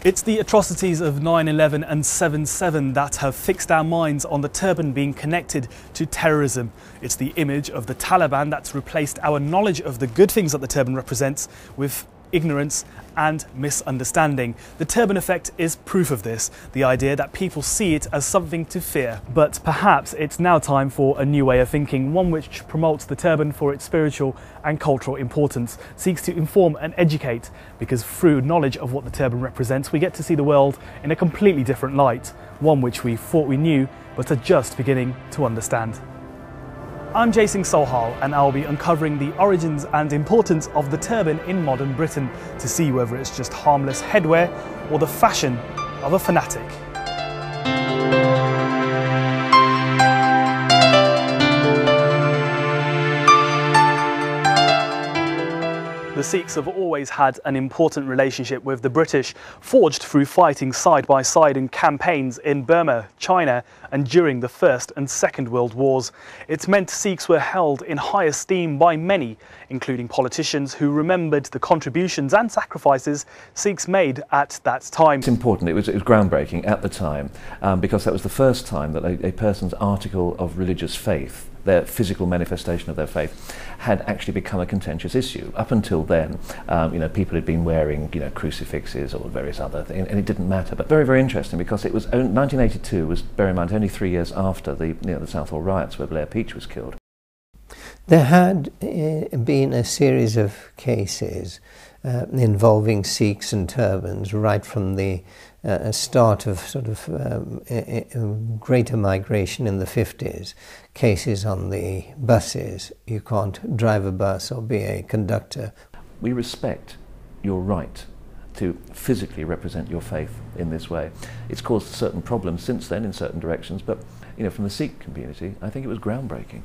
It's the atrocities of 9/11 and 7/7 that have fixed our minds on the turban being connected to terrorism. It's the image of the Taliban that's replaced our knowledge of the good things that the turban represents with ignorance and misunderstanding. The turban effect is proof of this, the idea that people see it as something to fear. But perhaps it's now time for a new way of thinking, one which promotes the turban for its spiritual and cultural importance, seeks to inform and educate, because through knowledge of what the turban represents, we get to see the world in a completely different light, one which we thought we knew, but are just beginning to understand. I'm Jason Sohal, and I'll be uncovering the origins and importance of the turban in modern Britain to see whether it's just harmless headwear or the fashion of a fanatic. The Sikhs have always had an important relationship with the British, forged through fighting side by side in campaigns in Burma, China, and during the First and Second World Wars. It's meant Sikhs were held in high esteem by many, including politicians who remembered the contributions and sacrifices Sikhs made at that time. It's important, it was groundbreaking at the time, because that was the first time that a person's article of religious faith, their physical manifestation of their faith, had actually become a contentious issue. Up until then, people had been wearing, crucifixes or various other things, and it didn't matter. But very, very interesting, because it was 1982 was, bear in mind, only 3 years after the Southall riots where Blair Peach was killed. There had been a series of cases involving Sikhs and turbans right from the start of greater migration in the 50s. Cases on the buses. You can't drive a bus or be a conductor. We respect your right to physically represent your faith in this way. It's caused certain problems since then in certain directions, but from the Sikh community, I think it was groundbreaking.